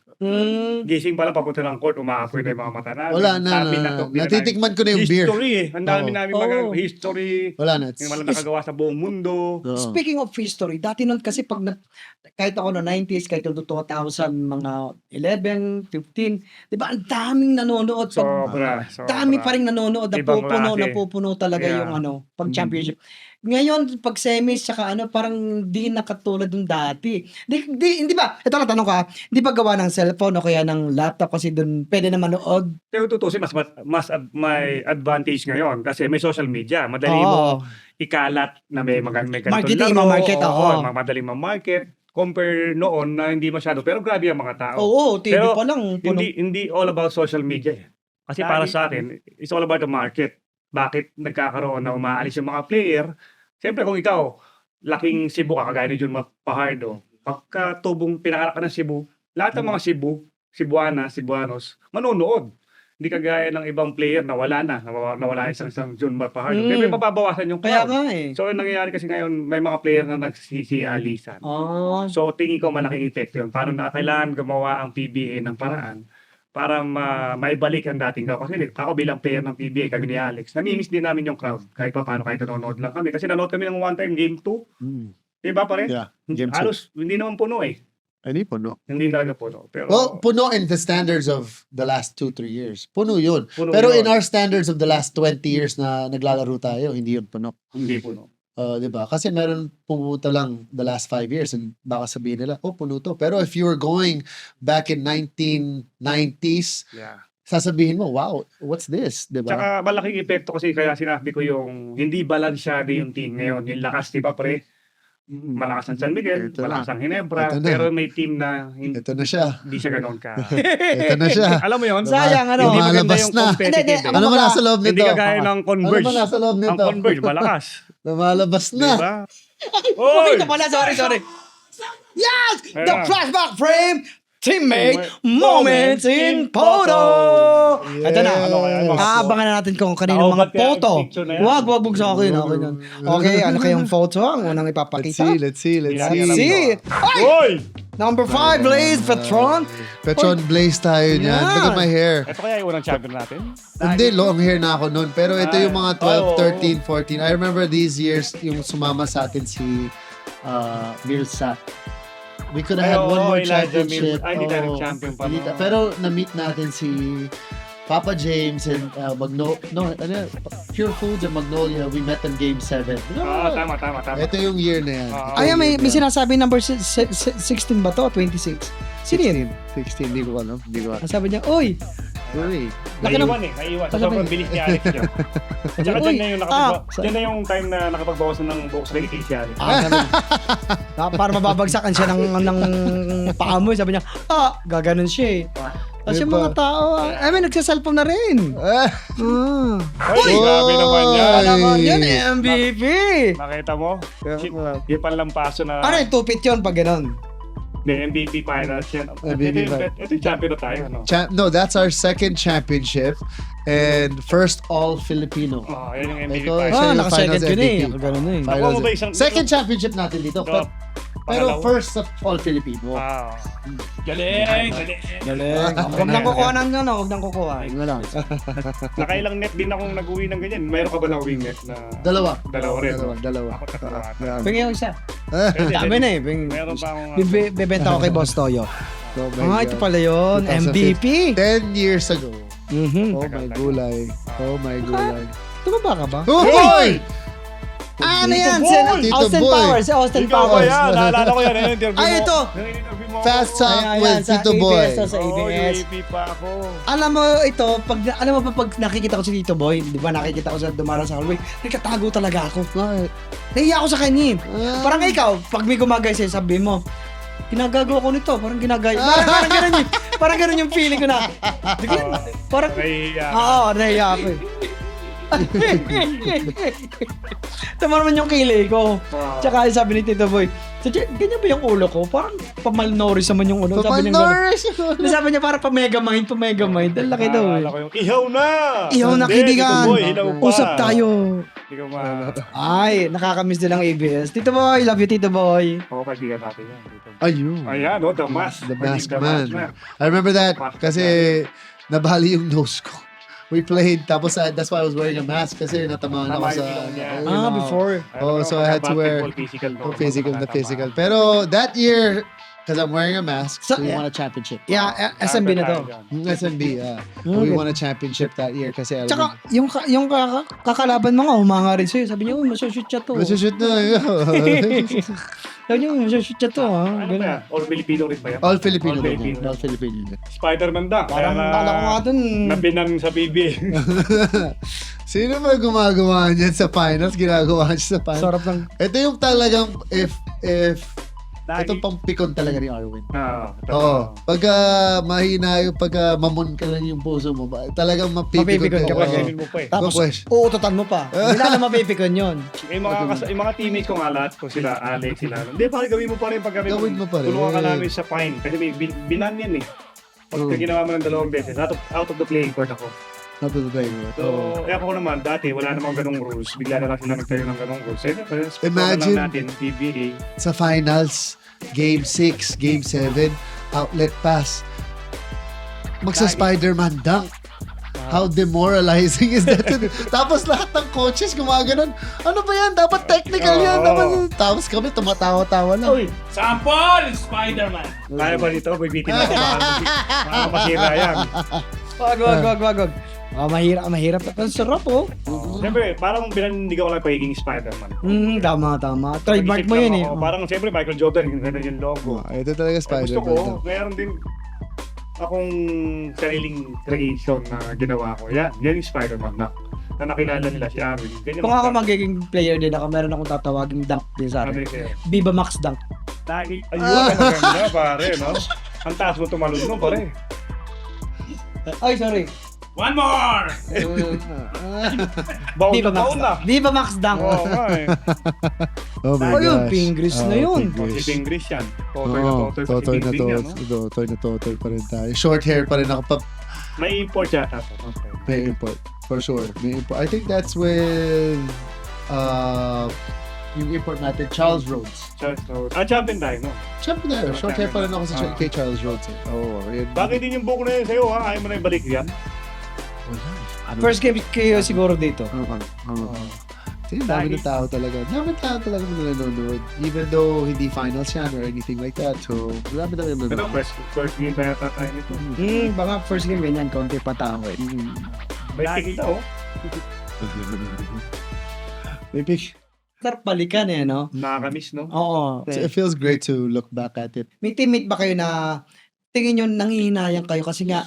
Gising pala papunta ng court, umaapoy na yung mga mata namin. Wala na. Sabi to, Natitikman ko na yung beer. history eh. Ang dami Oo. namin Oo. history. Wala na. Yung walang nakagawa sa buong mundo. Oo. Speaking of history, dati nun kasi kahit ako no 90s, kahit no 2000, mga 11, 15, di ba, ang daming nanonood. Sobra. Dami pa rin nanonood, Ibang klase. napupuno talaga Yeah. yung pag championship. Ngayon, pag semis, saka parang di nakatulad ng dati. Hindi ba? Ito na tanong ka, di ba gawa ng cellphone o kaya ng laptop kasi doon pwede na manood? Pero tutusin, may advantage ngayon kasi may social media. Madali mo Oo. ikalat na may ganitong Marketing, laro. ma-market, oo. Madaling ma-market. Compare noon na hindi masyado. Pero grabe ang mga tao. Oo, TV Pero pa lang. Hindi all about social media eh. Kasi para sa akin, it's all about the market. Bakit nagkakaroon na umaalis yung mga player? Siyempre kung ikaw, laking Cebu ka, kagaya ni Jun Pajardo, pagka tubong pinakarak ka ng Cebu, lahat ng mga Cebuanos, manonood. Hindi kagaya ng ibang player na wala na, nawala isang Jun Pajardo. Siyempre mababawasan yung Kaya crowd. nga eh. So, ang nangyayari kasi ngayon, may mga player na nagsisialisan. Oh. So, tingin ko malaking epekto yun. Paano na kailangan gumawa ang PBA ng paraan para maibalik ang dating daw. Kasi ako bilang player ng PBA, kami ni Alex, namimiss din namin yung crowd. Kahit pa paano, kahit nanonood lang kami. Kasi nanonood kami ng one time, game 2. Mm. Diba pa rin? Yeah. Game two. Halos, hindi naman puno eh. Hindi puno. Hindi talaga puno. Pero, Well, puno in the standards of the last 2-3 years. Puno yun. puno Pero yun. in our standards of the last 20 years na naglalaro tayo, hindi yun puno. Hindi puno. Diba? Kasi meron pumunta lang the last 5 years and baka sabihin nila, oh, puno to. Pero if you were going back in 1990s, Yeah. sasabihin mo, wow, what's this? Diba? Tsaka malaking epekto kasi kaya sinabi ko yung hindi balansyado yung team ngayon. Yung lakas, di ba pre? Malakas ang San Miguel, Ito na. malakas ang Ginebra, Ito na. pero may team na Ito na siya. hindi siya ganoon ka. Ito na siya. Alam mo yun? Sayang, Hindi maganda Lumalabas yung na. competitive. Hindi, eh. Ano ba nasa loob Hindi nito? kagaya ng Ano Converge. ba nasa loob Ang nito? Converge, malakas. Lumalabas na. Diba? Oy! Oy! Ito pala, sorry. Yes! The Ayan. flashback frame! Teammate Moments moments in in photo! Yes. Ito na. Ano kaya? Aabangan na natin kung kanino Tao, mga ba't kaya photo. yung picture na yan? Wag sa akin. Okay, yan. Okay, ano kayong photo ang unang Let's ipapakita? see, let's see. Let's see. Ay! Oy! Number 5, Blaze Petron. Petron Blaze tayo niyan. Yan. Look at my hair. Ito kaya yung unang champion natin? Hindi, long hair na ako noon. Pero ito yung mga 12, Ay, 13, 14. I remember these years, yung sumama sa atin si Mirza. We could have had one more championship. Ay, hindi tayo champion pa. Hindi ta- Pero na-meet natin si Papa James and Pure Foods and Magnolia. We met in Game 7. Tama. Ito yung year na yan. Ah. Ay, may sinasabi number 16 ba to? 26? Sino yun? 16, hindi ko alam. Hindi ko alam. Ang sabi niya, Uy! Uy. Naiwan. Sa sobrang bilis ni Alex yun. At saka Uy, dyan na yung time na nakapagbawas na ng box na si Alex. sabi niya, para mababagsakan siya ng paa mo. Sabi niya, gaganon siya eh. Kasi Diba? mga tao, nagsaselfone na rin. Ay, grabe naman yan. Ay. Naman yun, MVP. Nakita mo? Yung panlampaso na... Ano yung tupit yun pag ganon? MVP finals yan. MVP Ito yung champion na tayo. No? No, that's our second championship and first all Filipino. Yan yung MVP Ito, finals. siya yung Naka-second finals yun eh. MVP. Ganon eh. Nakuha mo ba isang... Second championship natin dito. Ito, Pero pangalawa? first of all Filipino. Wow. Galing! Galing. Huwag nang kukuha ng ano, huwag nang kukuha. Nga lang. Nakailang net din akong nag-uwi ng ganyan. Mayroon ka ba na uwing net na... Dalawa. Dalawa rin. Dalawa. Ako tatlo ata. Yan. Pingi yung isa. Pwede, Dami pwede. na eh. Meron pa akong... Bibenta ko kay Boss Toyo. Oh my Ito God. pala yun. 2015. MVP. 10 years ago. Mhm. Oh my gulay. Oh my gulay. Tumaba ka ba? Hoy! Ano yan? Boy! Si Austin Tito Boy. Powers. Si Austin Ikaw ba Powers. yan? Naalala ko yan. Interview Ay, mo. ito. Interview mo. Fast talk Ayan, with sa Tito Boy. ABS, sa Oo, ABS. UAP pa ako. Alam mo ito, alam mo pag nakikita ko si Tito Boy, di ba nakikita ko sa dumarang sa hallway, nagkatago talaga ako. Nahiya ako sa kanya. Parang ikaw, pag may gumagay sa'yo, sabi mo, ginagago ako nito, parang ginagaya. Parang ganun yun. Parang ganun yung feeling ko na. Di ko- Parang, May, nahiya ako eh. Tama naman yung kilay ko. Tsaka sabi ni Tito Boy, ganyan ba yung ulo ko? Parang pamalnoris naman yung ulo. Sabi niya gano'n. Sabi niya parang pa-megamind. Ang laki daw eh. Akala ko yung ihaw na! Ihaw na, Hindi, kaibigan. Tito Boy, hilaw pa. Usap tayo. Hindi ko Ay, nakakamiss din ang ABS. Tito Boy, love you Tito Boy. Oo, kaibigan natin yan. Tito Boy. Ayun. Ayan, The Mask. The Masked The Man. Masked Man. I remember that kasi nabali yung nose ko. We played, tapos that's why I was wearing a mask kasi natamaan ako Tama sa... yung ilong niya. you know. Before. Oh, so I had to wear physical. Pero that year, because I'm wearing a mask, So, we yeah. won a championship. Yeah, SMB na to. SMB, yeah. Okay. We won a championship that year kasi I Tsaka, yung kakalaban mo nga, humanga rin sa'yo. Sabi niya, masushoot siya to. Masushoot na. Sabi niya, masushoot siya to. Ano ba Ganun. yan? All Filipino rin ba yan? All Filipino. All Filipino. All Filipino. Spider-Man da. Parang kala ko nga dun. Nabinang sa PBA. Sino ba gumagawa niyan sa finals? Ginagawa niya sa finals. Sarap ng... Ito yung talagang ito pang pikon talaga ni Arwin. Oo. Pagka mahina yung pagka mamon ka lang yung puso mo, talagang mapipikon Mapipikon ka Oo. pa. Pagkainin mo pa eh. Tapos, Pwes. uututan mo pa. Hindi na mapipikon yun. Yung mga teammates ko nga lahat, kung sila Alex, sila. Hindi, pare, gawin mo pa rin pag Gawin mo pa rin. Tulungan ka namin sa fine. Kasi may binan yan eh. Pag ginawa mo ng dalawang beses, out of the playing court ako. Natututay mo. So, ako naman, dati wala namang ganong rules. Bigla na lang sila nagtayo ng ganong rules. Imagine- lang natin, PBA. Sa finals, Game 6, Game 7, outlet pass. Magsa-Spider-Man dunk. How demoralizing is that? Tapos lahat ng coaches gumaganon. Ano ba yan? Dapat technical yan. Oo. Tapos kami tumatawa-tawa lang. Uy! Sample! Spider-Man! Kaya ba dito? Bibitin ako. Baka masira yan. Wag. Mahirap. Ang sarap oh. Siyempre, parang binanindig ako lang pagiging Spider-Man. Tama. Trademark mo yun eh. Ako, parang siyempre Michael Jordan, yung ganda yung logo. Ito talaga Gusto ko, Spider-Man. meron din akong sariling creation na ginawa ko. Yan yung Spider-Man na nakilala nila si Arvin. Ganyan Kung ako magiging player din ako, meron akong tatawagin dunk din sa akin. Viva Max Dunk. Ayun, ang ganda pare, no? Ang taas mo tumalon mo, pare. Ay, sorry. One more! Baon Viva na Max baon na. Dunk. Viva Max Dunk. Oo nga eh. Oh my Oh, yun, gosh. Pingris na yun. Si Pingris yan. Totoy Oo, na totoy na Pingris yan, no? totoy pa rin tayo. Short hair pa rin ako pa. May import yata. Okay. May import. For sure. May import. I think that's with yung import natin, Charles Rhodes. Champion tayo, no? Siyempre na, short hair pa rin ako sa kay Charles Rhodes. Oo, yun. Bakit din yung buko na yun sa'yo, ha? Ayaw mo na ibalik yan? Wala. First game kayo siguro dito. Sige, dami ng tao talaga. Dami ng tao talaga na nanonood. Even though hindi finals yan or anything like that. So, dami talaga Pero nanonood. first game na yata tayo nito. Baka first game ganyan, konti pa tao eh. May tingin oh. May pic. Sarap balikan eh, no? Nakakamiss, no? Oo. So, it feels great to look back at it. May teammate ba kayo na tingin nyo nangihinayang kayo kasi nga,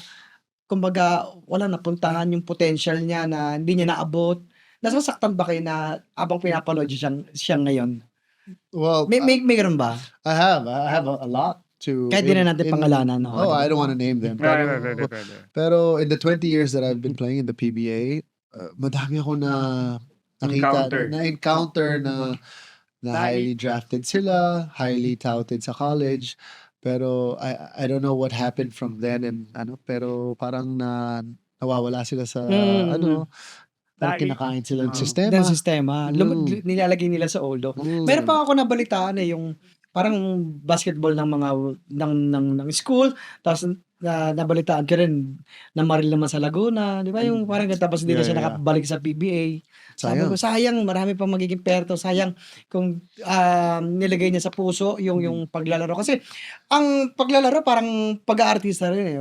kumbaga, wala napuntahan yung potential niya na hindi niya naabot. Nasasaktan ba kayo na abang pinapanood siya ngayon? Well, May ganun ba? I have a lot to. Kahit di na natin pangalanan. No? Oh, I don't want to name them. Pero in the 20 years that I've been playing in the PBA, madami ako na encounter na highly drafted sila, highly touted sa college. Pero I don't know what happened from then and pero parang nawawala sila sa parang kinakain sila ng sistema. Ng sistema. Nilalagay nila sa oldo. Meron pa ako nabalitaan eh, yung parang basketball ng mga ng school, tapos nabalitaan ko rin na maril naman sa Laguna, di ba? Yung parang tapos hindi na siya nakabalik sa PBA. Sabi ko, sayang, marami pang magiging perto. Sayang kung nilagay niya sa puso yung paglalaro. Kasi ang paglalaro parang pag-aartista rin eh.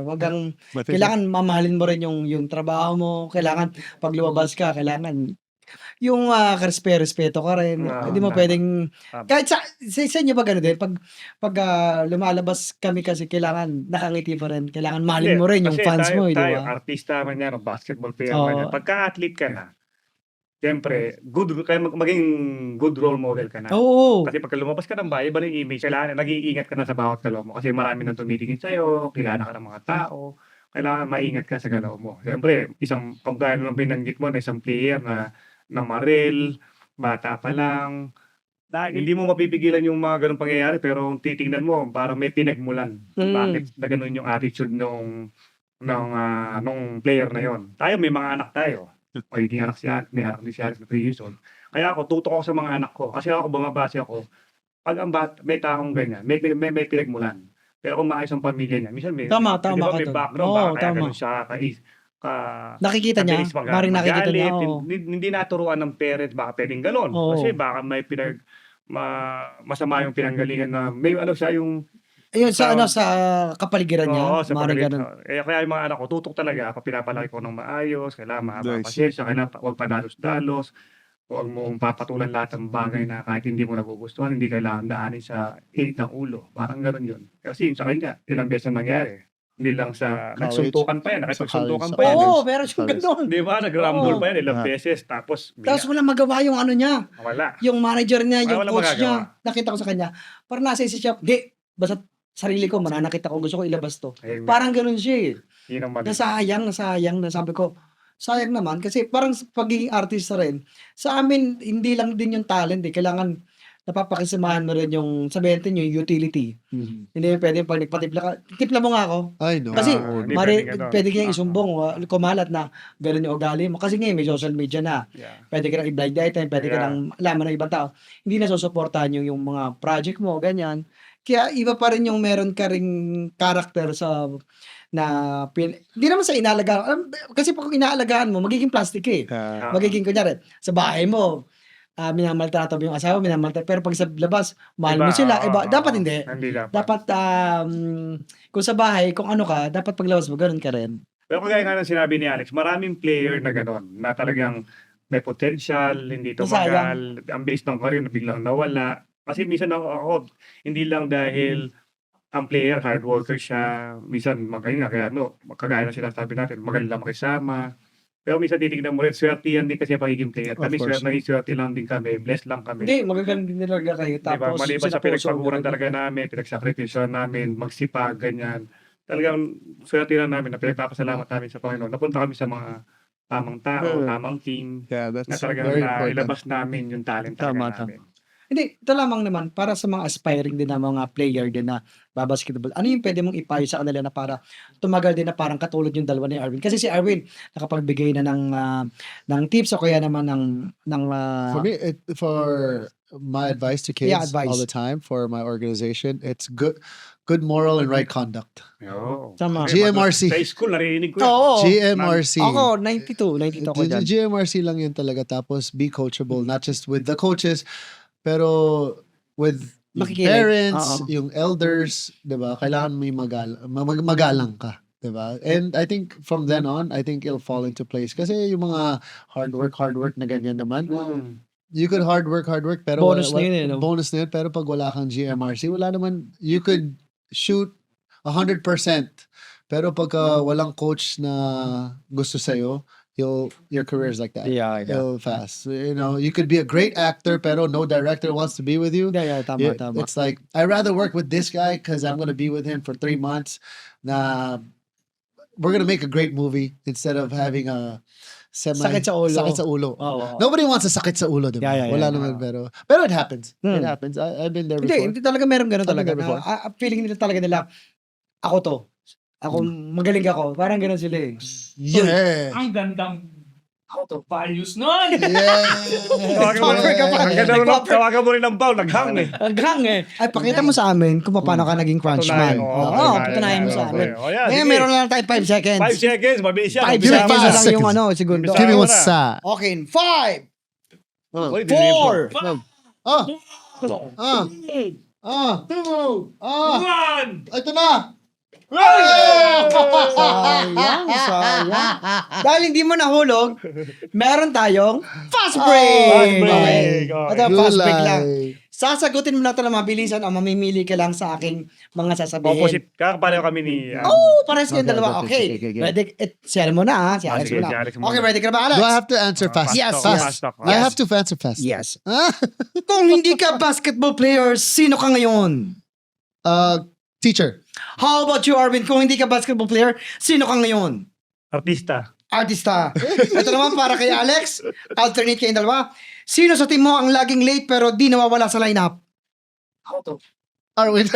Kailangan mamahalin mo rin yung trabaho mo. Kailangan pag lumabas ka, kailangan yung respeto ka rin. Hindi mo pwedeng kahit sa inyo ba gano'n din? Pag lumalabas kami kasi kailangan nakangiti pa rin. Kailangan mahalin mo rin yung fans mo, di tayo, ba? artista man yan, o basketball player Oo. man yan. Pagka-athlete ka na, siyempre, kaya maging good role model ka na. Oo. Kasi pagka lumabas ka ng bahay, iba na yung image. Kailangan nag-iingat ka na sa bawat galaw mo. Kasi marami nang tumitingin sa'yo, kilala ka ng mga tao. Kailangan maingat ka sa galaw mo. Siyempre, isang pagkaya ng binanggit mo na isang player na maril, bata pa lang. Hindi mo mapipigilan yung mga ganung pangyayari pero kung titingnan mo, parang may pinagmulan. Bakit na ganun yung attitude nung player na yon. Tayo may mga anak tayo. Magiging anak siya, may anak din siya na 3 years old. Kaya ako, tutok ako sa mga anak ko. Kasi ako, bumabase ako, pag may taong ganyan, may pinagmulan. Pero kung maayos ang pamilya niya, minsan may, Tama di ba, ka may dun. background, Oo, baka kaya tama. ganun siya, Nakikita niya, mabilis maring nakikita niya. magalit. Oo. Hindi naturuan ng parents, baka pwedeng ganun. Oo. Kasi baka may masama yung pinanggalingan na, may ano siya yung, Ayun, sa kapaligiran niya. oo, sa Maring pamilya. ganun. Kaya yung mga anak ko, tutok talaga. Kapag pinapalaki ko ng maayos, kailangan mahaba Nice. pasensya, kailangan huwag padalos-dalos, huwag mong papatulan lahat ng bagay na kahit hindi mo nagugustuhan, hindi kailangan daanin sa init ng ulo. Parang gano'n yun. Kasi sa kanya, ilang beses na nangyari. Hindi lang sa College. nagsuntukan pa yan, nakipagsuntukan Sa pa yan. Oo, pero yung College. ganun. Di ba? Nag-rumble Oo. pa yan ilang Ah. beses. Tapos, Tapos wala magawa yung ano niya. wala. Yung manager niya, yung Wala coach magagawa. niya. Nakita ko sa kanya. Parang nasa isip siya, di, basta sarili ko, mananakit ako, gusto ko ilabas to. Ayun nga. Parang ganun siya eh. Yun ang mali. Nasayang, na sabi ko, sayang naman kasi parang sa pagiging artista rin, sa amin, hindi lang din yung talent eh. Kailangan napapakisamahan mo rin yung, sabihin natin yung utility. Hindi pwede pag nagpatipla ka, tipla mo nga ako. I know. Kasi, hindi Mari, pwedeng ganun. pwede kang isumbong, kumalat na ganun yung ugali mo. Kasi ngayon may social media na. Yeah. Pwede ka nang i-blind item, pwede ka Yeah. nang malaman ng ibang tao. Hindi na susuportahan yung mga project mo, ganyan. Kaya iba pa rin yung meron ka ring character sa hindi naman sa inaalagaan. Kasi pag inaalagaan mo, magiging plastic eh. Ah. Magiging kunyari, sa bahay mo, minamaltrato mo yung asawa, minamaltrato. Pero pag sa labas, mahal mo Iba, sila. Iba, oo, dapat hindi. Hindi dapat. Dapat, kung sa bahay, kung ano ka, dapat paglabas mo, ganun ka rin. Pero kagaya nga ng sinabi ni Alex, maraming player na gano'n, na talagang may potential, hindi tumagal, ang bilis ng career na biglang nawala. Kasi minsan ako, hindi lang dahil ang player, hard worker siya, minsan magaling na, kaya kagaya na sinasabi natin, magaling lang makisama. Pero minsan titignan mo rin, swerte yan din kasi ang pagiging player. Of Kami course. naging swerte lang din kami, blessed lang kami. Hindi, magagaling din talaga kayo. Diba? Tapos, Maliban sa sinapuso, pinagpaguran ganun. talaga namin, pinagsakripisyon namin, magsipag, ganyan. Talagang swerte lang namin na pinagpapasalamat namin sa Panginoon. Napunta kami sa mga tamang tao, tamang team, Yeah, na that's talagang very important. ilabas namin yung talent Tama, talaga namin. Hindi, ito lamang naman, para sa mga aspiring din na mga player din na basketball, ano yung pwede mong ipayo sa kanila na para tumagal din na parang katulad yung dalawa ni Arvin? Kasi si Arvin, nakapagbigay na ng tips o kaya naman For me, for my advice to kids Yeah, advice. all the time for my organization, it's good moral and right conduct. Oo. Tama. GMRC. Sa school, narinig ko. Oo. GMRC. Ako, 92 ako dyan. GMRC lang yun talaga. Tapos be coachable, not just with the coaches, pero with yung Makikinig. parents, Oo. yung elders, 'di ba? Kailangan may magalang ka, 'di ba? And I think from then on, I think it'll fall into place kasi yung mga hard work na ganyan naman. You could hard work, pero Bonus na yun eh, no? bonus na yun, pero pag wala kang GMRC, wala naman, you could shoot 100%. Pero pagka walang coach na gusto sa'yo, your career is like that. Yeah. It'll fast. You know, you could be a great actor, pero no director wants to be with you. Yeah, tama. It's like, I'd rather work with this guy because I'm going to be with him for 3 months. We're going to make a great movie instead of having a Sakit sa ulo. Sakit sa ulo. Oo. Nobody wants a sakit sa ulo, diba? Yeah. Wala naman, pero it happens. It Hmm. happens. I've been there before. Hindi talaga meron ganun I've been talaga. there before. Feeling nila talaga nila, ako to. Ako, magaling ako. Parang ganun sila eh. Yeah. Ang gandang out of values nun. Yeah. Tawagan mo rin ng bow, naghang eh. Aghang eh. Ay, pakita mo sa amin kung paano ka naging crunchman. Oo, patunayan mo sa amin. Ngayon, meron lang tayo 5 seconds. 5 seconds, mabilis yan. 5 Give me seconds five na lang yung seconds. ano, segundo. Give Give me Ayaw what's na. that. Okay, 5, Uy, 4, Ah, ah, ah, ah, One! ito na. sayang. Dahil hindi mo nahulog, meron tayong fast break. Fast break. Okay. Okay. Ito, fast break lang. Sasagutin mo na ito na mabilisan o mamimili ka lang sa aking mga sasabihin. Opposite. Kakapareho kami ni... Oh, pares kayong Okay, dalawa. okay, Okay. okay. Ready? Share mo na ha. Si Alex sige, mo na. si Alex muna. Okay, ready ka na ba, Alex? Do I have to answer fast? Yes, Fast. yes. talk. I have to answer fast. Yes. Ah, Kung hindi ka basketball player, sino ka ngayon? teacher. How about you, Arvin? Kung hindi ka basketball player, sino ka ngayon? Artista. Artista. Ito naman para kay Alex. Alternate kayong dalawa. Sino sa team mo ang laging late pero di nawawala sa lineup? Arwin.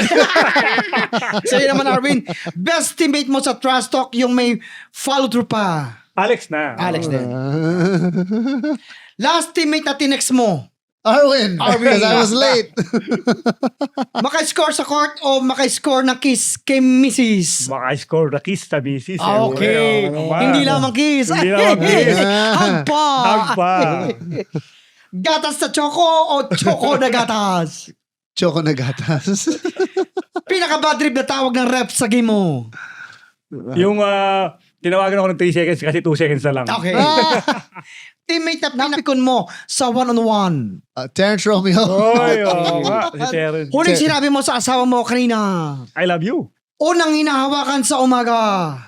Sa'yo naman, Arvin. Best teammate mo sa trash talk yung may follow through pa. Alex na. Alex din. Last teammate na tinext mo. Arwin. Arwin. Because I was late. Maka-score sa court o maka-score ng kiss kay Mrs. Maka-score na kiss sa misis. Okay. Hindi lamang kiss. Hindi lamang kiss. Hagpa. Hagpa. Gatas sa choco o choco na gatas? Choco na gatas. Pinaka-bad trip na tawag ng ref sa game mo. Yung tinawagan ako ng 3 seconds kasi 2 seconds na lang. Okay. Teammate na pinapikon mo sa one-on-one. Terrence Romeo. Oy, oo nga. Si Terrence. Huling sinabi mo sa asawa mo kanina. I love you. Unang hinahawakan sa umaga.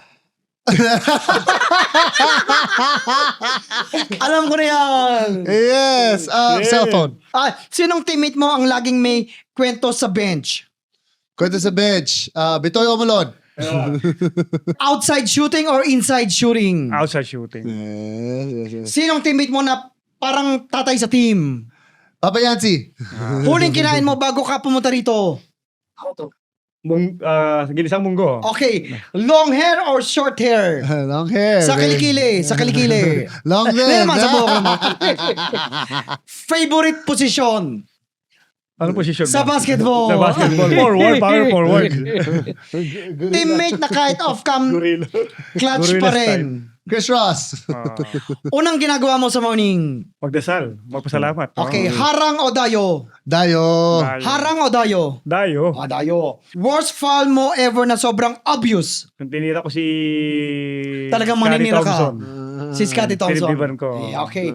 Alam ko na yan. Yes. Cell phone. Sinong teammate mo ang laging may kwento sa bench? Kwento sa bench. Bitoy Omalon. Outside shooting or inside shooting? Outside shooting. Yes. Sinong teammate mo na parang tatay sa team? Papa Yancy. Huling kinain mo bago ka pumunta rito? Ginisang munggo. Okay. Long hair or short hair? Long hair. Sa babe. kilikili. Sa kilikili. Long Hindi hair. naman sa buhok naman. Favorite position? Ano position Sa mo? basketball. Sa basketball. Forward, power forward. Teammate na kahit off-cam, Gorilla. clutch Gorilla pa rin. Chris Ross. Unang ginagawa mo sa morning? Magdasal. Magpasalamat. Okay, harang o dayo? Dayo. Harang o dayo? Dayo. Dayo. Worst foul mo ever na sobrang obvious? Kung tinira ko si... Talagang Scottie maninira ka. Thompson. Si Scottie Thompson. Pinitiban ko. Okay.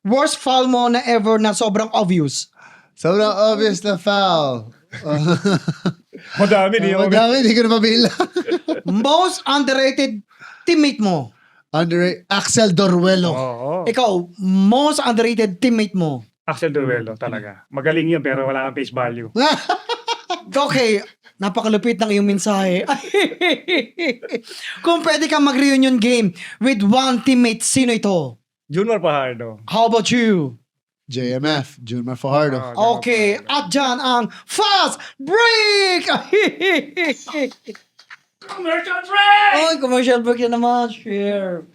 Worst foul mo na ever na sobrang obvious? Sobrang obvious na foul. Madami niyo. Madami, hindi ko na mabila. Most underrated teammate mo? Axel Doruelo. Oo. Ikaw, most underrated teammate mo? Axel Duelo talaga. Magaling yun pero wala kang face value. Okay, napakalupit ng iyong mensahe. Kung pwede kang mag-reunion game with one teammate, sino ito? Junmar Pajardo. How about you? JMF, Junmar Fajardo. Okay, at dyan ang Fast Break! Commercial break! Oy, commercial break yan naman. Share.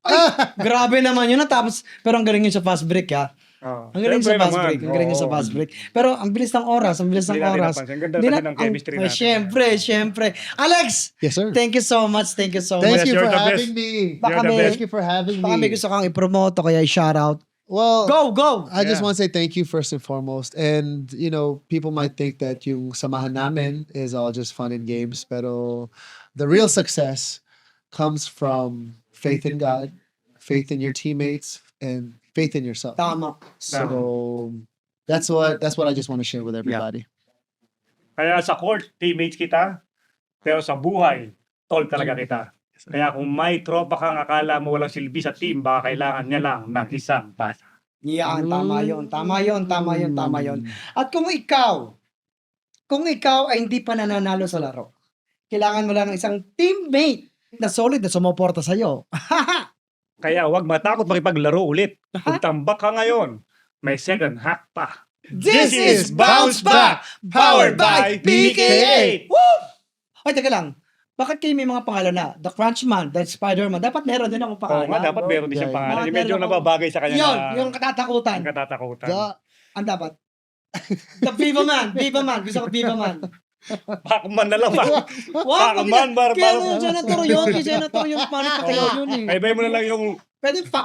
Ay, grabe naman yun. Tapos, pero ang galing yun sa Fast Break, ha? Ang galing sa fast break. Ang galing sa fast break. Pero ang bilis ng oras. Ang bilis ng Hindi natin oras. napansin. Ang ganda Hindi talaga ng chemistry natin. Siyempre. Alex! Yes, sir. Thank you so much. Thank Yes, you you're for the having best. me. Baka You're the may, best. Thank you for having baka may me. gusto kang i-promote o kaya i-shoutout. Well, Go! I just Yeah. want to say thank you first and foremost. And, you know, people might think that yung samahan namin is all just fun and games. Pero the real success comes from faith in God, faith in your teammates, and faith in yourself. Tama. So that's what I just want to share with everybody. Kaya sa court, teammates kita. Pero sa buhay, tol talaga kita. Kaya kung may tropa kang akala mo walang silbi sa team, baka kailangan niya lang ng isang basa. Yan, tama yun. At kung ikaw ay hindi pa nananalo sa laro, kailangan mo lang ng isang teammate na solid na sumuporta sa'yo. Kaya huwag matakot makipaglaro ulit. Kung tambak ka ngayon, may second half pa. This is Bounce Back, powered by BKA! Woo! Ay, teka lang. Bakit kayo may mga pangalan na? The Crunchman, The Spider-Man. Dapat meron din akong Oo pangalan. nga, dapat meron din siyang Yeah. pangalan. Mga Yung medyo meron ako- nababagay sa kanya Yun, na yung katatakutan. ang katatakutan. Ang dapat. The Viva Man. Gusto ko Viva Man. Pakman na lang ba? Wow, Pakman, kaya barbar. yung senator yun, paano pa kayo yun eh. Ay, mo na lang yung Pwede fuck